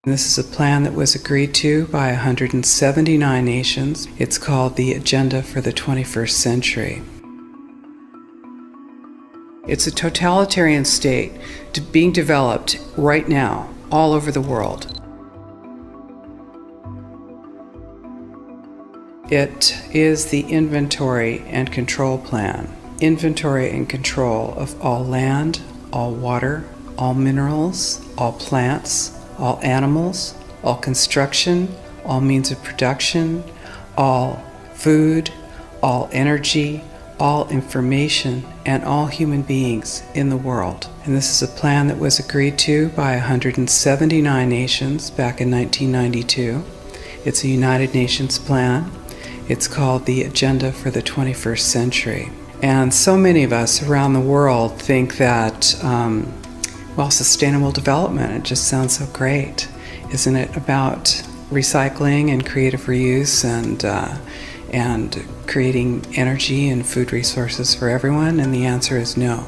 This is a plan that was agreed to by 179 nations. It's called the Agenda for the 21st Century. It's a totalitarian state being developed right now all over the world. It is the inventory and control plan. Inventory and control of all land, all water, all minerals, all plants, all animals, all construction, all means of production, all food, all energy, all information, and all human beings in the world. And this is a plan that was agreed to by 179 nations back in 1992. It's a United Nations plan. It's called the Agenda for the 21st Century. And so many of us around the world think that sustainable development, it just sounds so great. Isn't it about recycling and creative reuse and creating energy and food resources for everyone? And the answer is no,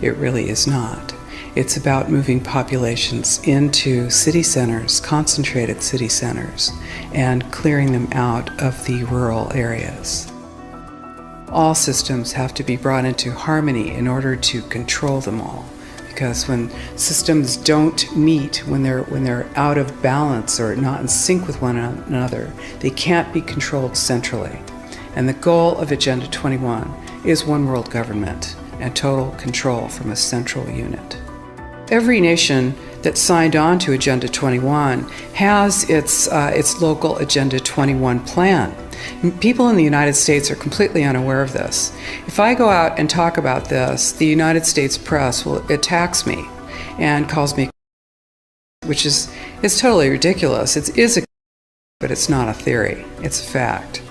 it really is not. It's about moving populations into city centers, concentrated city centers, and clearing them out of the rural areas. All systems have to be brought into harmony in order to control them all. Because when systems don't meet, when they're out of balance or not in sync with one another, they can't be controlled centrally. And the goal of Agenda 21 is one world government and total control from a central unit. Every nation that signed on to Agenda 21 has its local Agenda 21 plan. People in the United States are completely unaware of this. If I go out and talk about this, the United States press attacks me and calls me, which is totally ridiculous. It is but it's not a theory, it's a fact.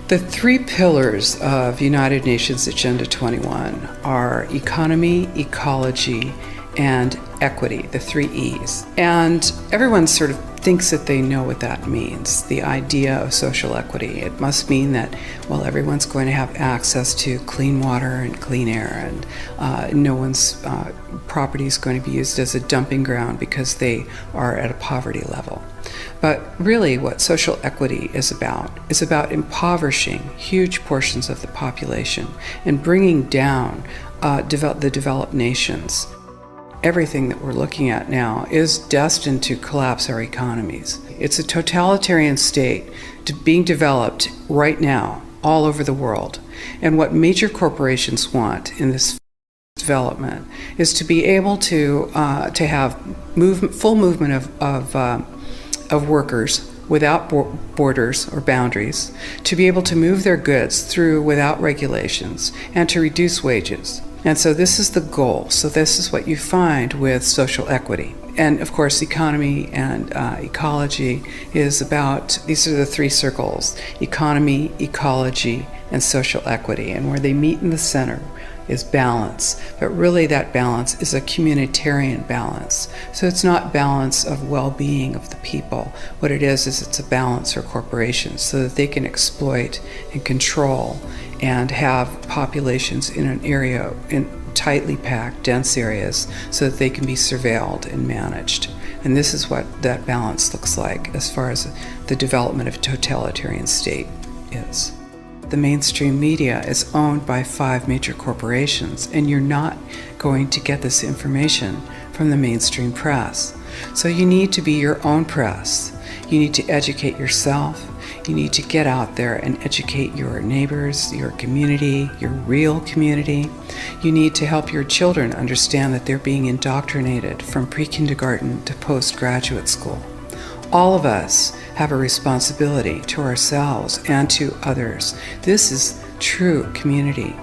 The three pillars of United Nations Agenda 21 are economy, ecology, and equity, the three E's. And everyone sort of thinks that they know what that means, the idea of social equity. It must mean that, everyone's going to have access to clean water and clean air, and no one's property is going to be used as a dumping ground because they are at a poverty level. But really what social equity is about impoverishing huge portions of the population and bringing down the developed nations. Everything that we're looking at now is destined to collapse our economies. It's a totalitarian state being developed right now all over the world. And what major corporations want in this development is to be able to have full movement of workers without borders or boundaries, to be able to move their goods through without regulations, and to reduce wages. And so this is the goal. So this is what you find with social equity. And of course, economy and ecology is about, these are the three circles: economy, ecology, and social equity. And where they meet in the center is balance. But really that balance is a communitarian balance. So it's not balance of well-being of the people. What it is it's a balance for corporations so that they can exploit and control and have populations in an area, in tightly packed, dense areas, so that they can be surveilled and managed. And this is what that balance looks like as far as the development of a totalitarian state is. The mainstream media is owned by 5 major corporations, and you're not going to get this information from the mainstream press. So you need to be your own press. You need to educate yourself. You need to get out there and educate your neighbors, your community, your real community. You need to help your children understand that they're being indoctrinated from pre-kindergarten to postgraduate school. All of us have a responsibility to ourselves and to others. This is true community,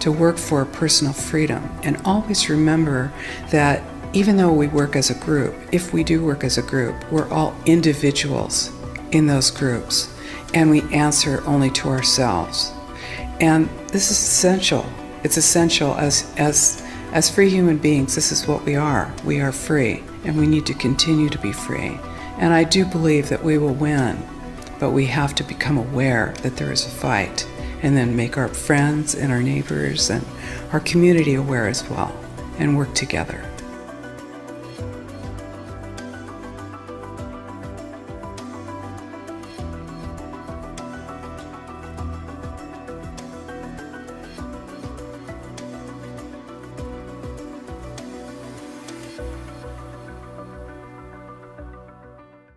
to work for personal freedom. And always remember that even though we work as a group, if we do work as a group, we're all individuals in those groups, and we answer only to ourselves. And this is essential. It's essential as free human beings. This is what we are. We are free, and we need to continue to be free. And I do believe that we will win, but we have to become aware that there is a fight, and then make our friends and our neighbors and our community aware as well, and work together.